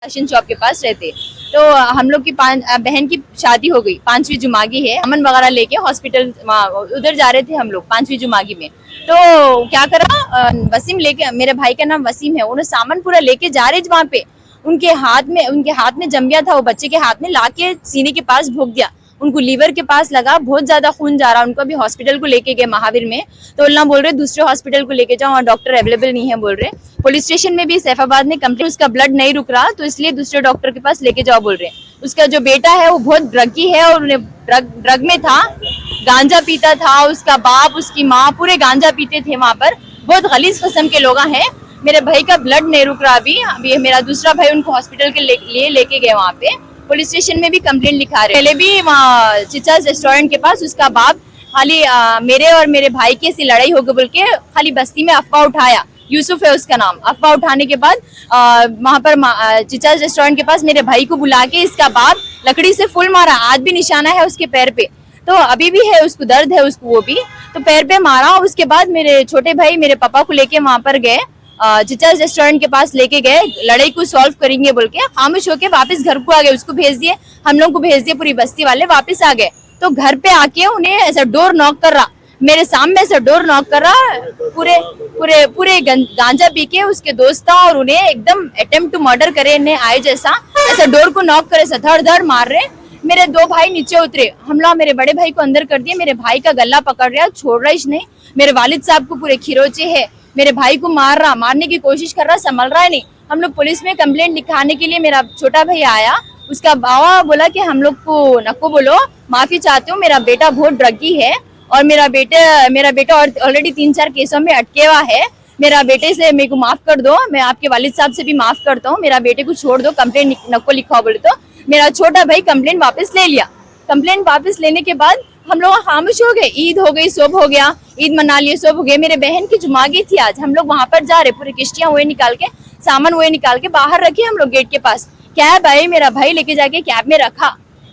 Ration shop के पास रहते। तो हम लोग की बहन की शादी हो गई, 5वीं जुमागी है, अमन वगैरह लेके हॉस्पिटल उधर जा रहे थे हम लोग 5वीं जुमागी में। तो क्या करा, वसीम लेके, मेरे भाई का नाम वसीम है, उन्हें सामान पूरा लेके जा रहे वहां पे, उनके हाथ में जम गया था, वो बच्चे के हाथ में लाके सीने के पास भोग दिया, उनको लीवर के पास लगा, बहुत ज्यादा खून जा रहा, उनको अभी हॉस्पिटल को लेके गए महावीर में। तो उल्ला बोल रहे दूसरे हॉस्पिटल को लेके जाओ, डॉक्टर अवेलेबल नहीं है बोल रहे। पुलिस स्टेशन में भी सैफाबाद में कंप्लेंट, उसका ब्लड नहीं रुक रहा तो इसलिए दूसरे डॉक्टर के पास लेके जाओ बोल रहे। उसका जो बेटा है वो बहुत ड्रगी है और उन्हें ड्रग में था, गांजा पीता था, उसका बाप उसकी माँ पूरे गांजा पीते थे वहां पर, बहुत गलीज किस्म के लोग हैं। मेरे भाई का ब्लड नहीं रुक रहा अभी मेरा दूसरा भाई उनको हॉस्पिटल के लिए लेके गए वहाँ पे। पुलिस स्टेशन में भी कंप्लेंट लिखा रहे। पहले भी वहाँ चिचाज रेस्टोरेंट के पास उसका बाप खाली मेरे और मेरे भाई की ऐसी लड़ाई हो गई बोल के खाली बस्ती में अफवाह उठाया, यूसुफ है उसका नाम। अफवाह उठाने के बाद वहां पर चिचाज रेस्टोरेंट के पास मेरे भाई को बुला के इसका बाप लकड़ी से फुल मारा, आज भी निशाना है उसके पैर पे, तो अभी भी है, उसको दर्द है उसको, वो भी तो पैर पे मारा। उसके बाद मेरे छोटे भाई मेरे पापा को लेके वहां पर गए, चिचाज रेस्टोरेंट के पास लेके गए, लड़ाई को सॉल्व करेंगे बोल के खामोश होके वापस घर को आ गए। उसको भेज दिए, हम लोग को भेज दिए, पूरी बस्ती वाले वापस आ गए। तो घर पे आके उन्हें ऐसा डोर नॉक कर रहा, मेरे सामने ऐसा डोर नॉक कर रहा, पूरे पूरे पूरे गांजा पी के उसके दोस्त था और उन्हें एकदम अटेम्प्ट टू मर्डर करे ने आए जैसा, ऐसा डोर को नॉक करे, धड़ धड़ मार रहे। मेरे दो भाई नीचे उतरे, हमला मेरे बड़े भाई को अंदर कर दिया, मेरे भाई का गला पकड़ रहा, छोड़ रहा ही नहीं। मेरे वालिद साहब को पूरे खिरोचे है, मेरे भाई को मार रहा, मारने की कोशिश कर रहा, संभल रहा है नहीं। हम लोग पुलिस में कंप्लेंट लिखाने के लिए मेरा छोटा भाई आया, उसका बाबा बोला कि हम लोग को नको बोलो, माफी चाहते हो, मेरा बेटा बहुत ड्रगी है और मेरा बेटा ऑलरेडी 3-4 केसों में अटके हुआ है, मेरा बेटे से मेरे को माफ कर दो, मैं आपके वालिद साहब से भी माफ करता हूँ, मेरा बेटे को छोड़ दो, कंप्लेंट नको लिखाओ बोले। तो मेरा छोटा भाई कंप्लेंट वापस ले लिया। कंप्लेंट वापस लेने के बाद हम लोग खामोश हो गए, ईद हो गई, सब हो गया, ईद मना लिए, सब हो गए। मेरे बहन की जुमागी थी आज, हम लोग वहां पर जा रहे, पूरी किश्तियां हुए निकाल के, सामान हुए निकाल के बाहर रखे हम लोग गेट के पास। कैब आई, मेरा भाई लेके जाके कैब में रखा,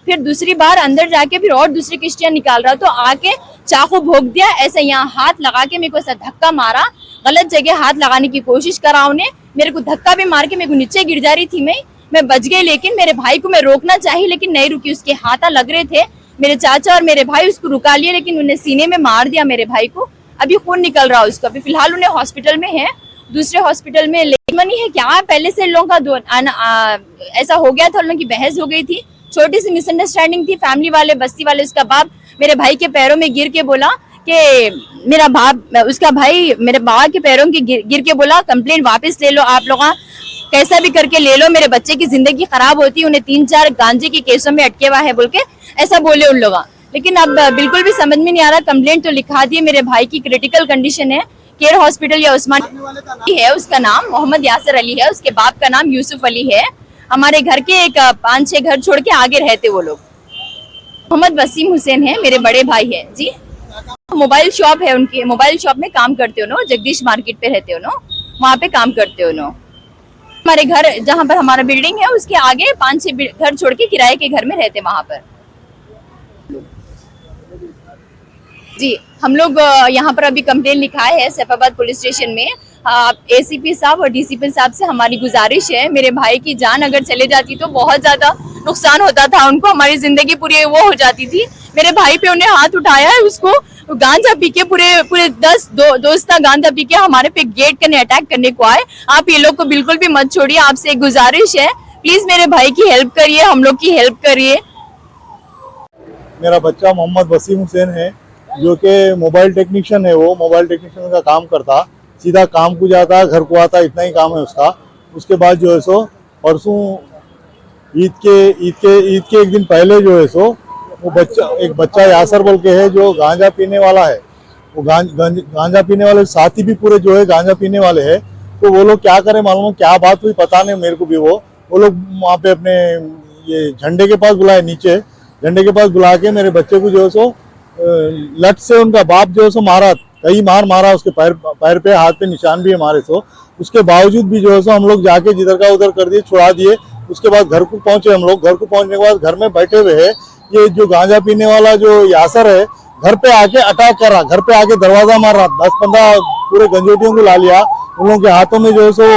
फिर दूसरी बार अंदर जाके फिर और दूसरी किश्तियां निकाल रहा, तो आके चाकू भोंक दिया, ऐसे यहाँ हाथ लगा के मेरे को ऐसा धक्का मारा, गलत जगह हाथ लगाने की कोशिश करा उन्हें, मेरे को धक्का भी मार के मेरे को नीचे गिर जा रही थी, मैं बच गई, लेकिन मेरे भाई को मैं रोकना चाहिए लेकिन नहीं रुकी, उसके हाथ लग रहे थे। मेरे चाचा और मेरे भाई उसको रुका लिए लेकिन उन्हें सीने में मार दिया मेरे भाई को, अभी खून निकल रहा है उसका, अभी फिलहाल उन्हें हॉस्पिटल में है, दूसरे हॉस्पिटल में। लेमनी है क्या, पहले से इन लोगों का ऐसा हो गया था, उन लोगों की बहस हो गई थी, छोटी सी मिसअंडरस्टैंडिंग थी, फैमिली वाले बस्ती वाले। उसका बाप मेरे भाई के पैरों में गिर के बोला कि उसका भाई मेरे बाबा के पैरों के गिर के बोला कंप्लेंट वापस ले लो, आप लोग कैसा भी करके ले लो, मेरे बच्चे की जिंदगी खराब होती है, उन्हें 3-4 गांजे के केसों में अटके हुआ है बोल के ऐसा बोले उन लोग। लेकिन अब बिल्कुल भी समझ में नहीं आ रहा, कंप्लेंट तो लिखा दी, मेरे भाई की क्रिटिकल कंडीशन है, केयर हॉस्पिटल या उस्मान है, उसका नाम मोहम्मद यासर अली है, उसके बाप का नाम यूसुफ अली है। हमारे घर के एक 5-6 घर छोड़ के आगे रहते वो लोग। मोहम्मद वसीम हुसैन है, मेरे बड़े भाई है जी। मोबाइल शॉप है उनकी, मोबाइल शॉप में काम करते हो, जगदीश मार्केट पे रहते हो, वहाँ पे काम करते हो। हमारे घर जहाँ पर हमारा बिल्डिंग है उसके आगे 5-6 घर छोड़ के किराए के घर में रहते वहां पर जी। हम लोग यहाँ पर अभी कंप्लेंट लिखाए है सैफाबाद पुलिस स्टेशन में। एसीपी साहब और डीसीपी साहब से हमारी गुजारिश है, मेरे भाई की जान अगर चले जाती तो बहुत ज्यादा नुकसान होता था उनको, हमारी जिंदगी पूरी वो हो जाती थी। मेरे भाई पे उन्हें हाथ उठाया है, उसको गांजा पी के पूरे 10 दोस्त गांजा पी के हमारे पे गेट करने अटैक करने को आए। आप ये लोग को बिल्कुल भी मत छोड़िए, आपसे एक गुजारिश है, प्लीज मेरे भाई की हेल्प करिए, हम लोग की हेल्प करिए। मेरा बच्चा मोहम्मद वसीम हुसैन है, जो कि मोबाइल टेक्नीशियन है, वो मोबाइल टेक्नीशियन का काम करता, सीधा काम को जाता, घर को आता, इतना ही काम है उसका। उसके बाद जो है सो परसों ईद के एक दिन पहले जो है सो वो एक बच्चा यासर बोल के है जो गांजा पीने वाला है, वो गांजा पीने वाले साथी भी पूरे जो है गांजा पीने वाले हैं। तो वो लोग क्या करें मालूम, क्या बात हुई पता नहीं मेरे को भी, वो लोग वहाँ पे अपने ये झंडे के पास बुलाए, नीचे झंडे के पास बुला के मेरे बच्चे को जो है सो लट से उनका बाप जो है सो मारा, कई मारा, उसके पैर पे हाथ पे निशान भी है मारे सो। उसके बावजूद भी जो है सो हम लोग जाके जिधर का उधर कर दिए, छुड़ा दिए। उसके बाद घर को पहुंचे हम लोग, घर को पहुंचने के बाद घर में बैठे हुए है ये जो गांजा पीने वाला जो यासर है, घर पे आके अटैक कर रहा, घर पे आके दरवाजा मार रहा, 10-15 पूरे गंजोटियों को ला लिया, उन लोगों के हाथों में जो है सो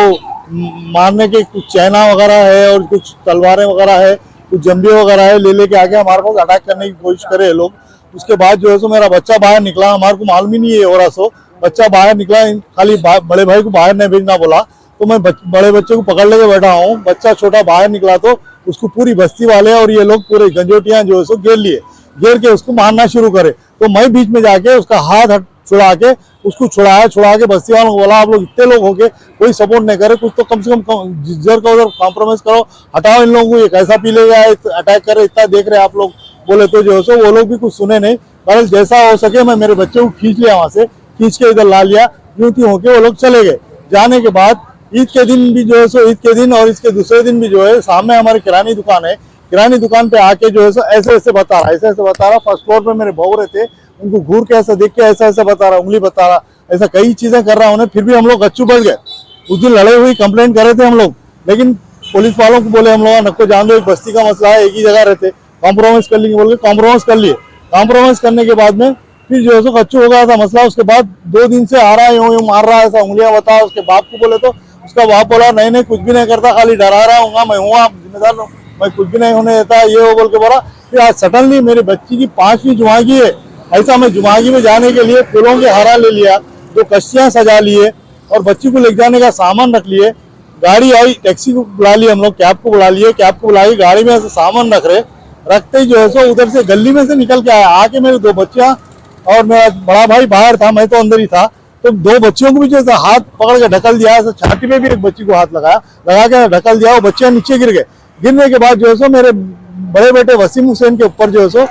मारने के कुछ चैना वगैरह है और कुछ तलवारें वगैरह है, कुछ जंबी वगैरह है, ले लेके आके हमारे पास अटैक करने की कोशिश करे ये लोग। उसके बाद जो है सो मेरा बच्चा बाहर निकला, हमारे को मालूम ही नहीं है हो रहा सो बच्चा बाहर निकला, खाली बड़े भाई को बाहर नहीं भेजना बोला, तो मैं बड़े बच्चे को पकड़ लेके बैठा हूँ। बच्चा छोटा बाहर निकला तो उसको पूरी बस्ती वाले और ये लोग पूरे गंजोटियां जो है सो घेर लिए, घेर के उसको मारना शुरू करे। तो मैं बीच में जाके उसका हाथ छुड़ा के उसको छुड़ा के बस्ती वालों को बोला, आप लोग इतने लोग हो गए, कोई सपोर्ट नहीं करे, कुछ तो कम से कम जिधर का उधर कॉम्प्रोमाइज करो, हटाओ इन लोगों को, ये कैसा पी ले गया अटैक करे, इतना देख रहे आप लोग बोले। तो जो है सो वो लोग भी कुछ सुने नहीं, पर जैसा हो सके मैं मेरे बच्चे को खींच लिया, वहां से खींच के इधर ला लिया, यूं त्यों होके वो लोग चले गए। जाने के बाद ईद के दिन भी जो है सो, ईद के दिन और इसके दूसरे दिन भी जो है, सामने हमारी किरानी दुकान है, किरानी दुकान पे आके जो है सो ऐसे ऐसे बता रहा, फर्स्ट फ्लोर पे मेरे बहू रहते, उनको घूर के ऐसा देख के ऐसा ऐसा बता रहा, उंगली बता रहा, ऐसा कई चीजें कर रहा उन्हें। फिर भी हम लोग गच्चू बढ़ गए। उस दिन लड़े हुए कंप्लेंट कर रहे थे हम लोग, लेकिन पुलिस वालों को बोले हम लोग नको जान दो, एक बस्ती का मसला है, एक ही जगह रहते, कॉम्प्रोमाइज कर लेंगे बोल के कॉम्प्रोमाइज कर लिए। कॉम्प्रोमाइज करने के बाद में फिर जो है सो गच्चू हो गया था मसला। उसके बाद 2 दिन से आ रहा है, यूं मार रहा है, ऐसा उंगलियां बता। उसके बाप को बोले तो उसका बाप बोला नहीं कुछ भी नहीं करता, खाली डरा रहा हूँ, मैं हूँ आप जिम्मेदार, मैं कुछ भी नहीं होने देता, ये वो बोल के बोला। फिर आज सडनली मेरी बच्ची की 5वीं जुमागी है, ऐसा मैं जुमागी में जाने के लिए फूलों के हारा ले लिया, 2 कश्तियां सजा लिए और बच्ची को ले जाने का सामान रख लिए। गाड़ी आई, टैक्सी को बुला लिया हम लोग, कैब को बुला लिए, कैब को बुला के गाड़ी में ऐसे सामान रख रहे, रखते ही जो है सो उधर से गली में से निकल के आया, आके मेरे 2 बच्चियां और मेरा बड़ा भाई बाहर था, मैं तो अंदर ही था, तो 2 बच्चियों को भी जैसे हाथ पकड़ के ढकल दिया, ऐसे छाती में भी एक बच्ची को हाथ लगा के ढकल दिया, वो बच्चियां नीचे गिर गए। गिरने के बाद जो है सो मेरे बड़े बेटे वसीम हुसैन के ऊपर जो है सो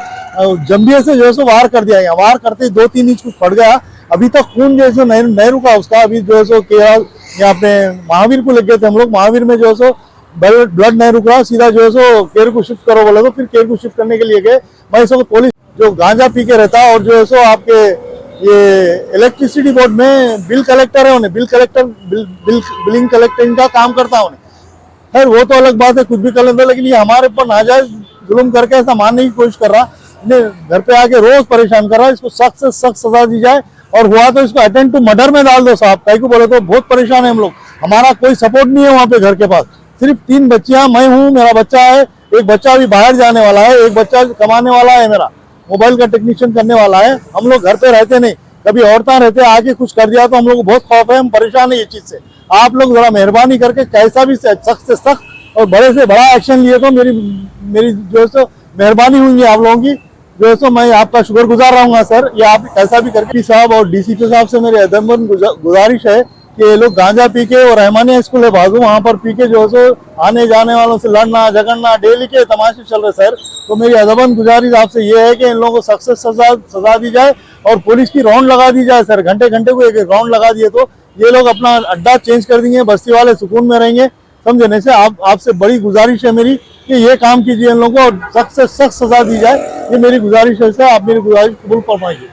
जंबिये से जो है सो वार कर दिया गया, वार करते ही 2-3 इंच कुछ पड़ गया। अभी तक खून जो है सो नहीं रुका उसका, अभी जो है सो केरल या अपने महावीर को लग गए थे हम लोग, महावीर में जो है सो ब्लड नहीं रुक रहा, सीधा जो है सो केर को शिफ्ट करो बोले, तो फिर केर को शिफ्ट करने के लिए गए। मैं इसको पुलिस जो गांजा पी के रहता और जो है सो आपके ये इलेक्ट्रिसिटी बोर्ड में बिल कलेक्टर है, उन्हें बिलिंग कलेक्टिंग का काम करता उन्हें। खैर वो तो अलग बात है, कुछ भी कर लेता, लेकिन ये हमारे ऊपर नाजायज जुल्म करके ऐसा मारने की कोशिश कर रहा, घर पे आके रोज परेशान कर रहा। इसको सख्त से सख्त सजा दी जाए, और हुआ तो इसको अटेंड टू मर्डर में डाल दो साहब। कहीं को बोले तो बहुत परेशान है हम लोग, हमारा कोई सपोर्ट नहीं है वहाँ पे घर के पास, सिर्फ 3 बच्चियां, मैं हूँ, मेरा बच्चा है, एक बच्चा अभी बाहर जाने वाला है, एक बच्चा कमाने वाला है, मेरा मोबाइल का टेक्नीशियन करने वाला है। हम लोग घर पे रहते नहीं, कभी औरतें रहते, आके कुछ कर दिया तो हम लोग को बहुत खौफ है, हम परेशान है ये चीज से। आप लोग जरा मेहरबानी करके कैसा भी सख्त से सख्त और बड़े से बड़ा एक्शन लिए तो मेरी जो है सो मेहरबानी हुई आप लोगों की, जो है सो मैं आपका शुक्रगुजार रहूंगा सर। ये आप कैसा भी करके साहब और डीसीपी साहब से मेरी अदम्बन गुजारिश है कि ये लोग गांजा पी के, और रहमानिया स्कूल है बाजू, वहां पर पी के जो है सो आने जाने वालों से लड़ना झगड़ना, डेली के तमाशे चल रहे सर। तो मेरी अदबन गुजारिश आपसे ये है कि इन लोगों को सख्त से सजा दी जाए और पुलिस की राउंड लगा दी जाए सर। घंटे घंटे को एक राउंड लगा दिए तो ये लोग अपना अड्डा चेंज कर देंगे, बस्ती वाले सुकून में रहेंगे। समझने से आपसे बड़ी गुजारिश है मेरी कि ये काम कीजिए इन लोगों को और सख्त से सख्त सजा दी जाए, ये मेरी गुजारिश है सर। आप मेरी गुजारिश कबूल फरमाइए।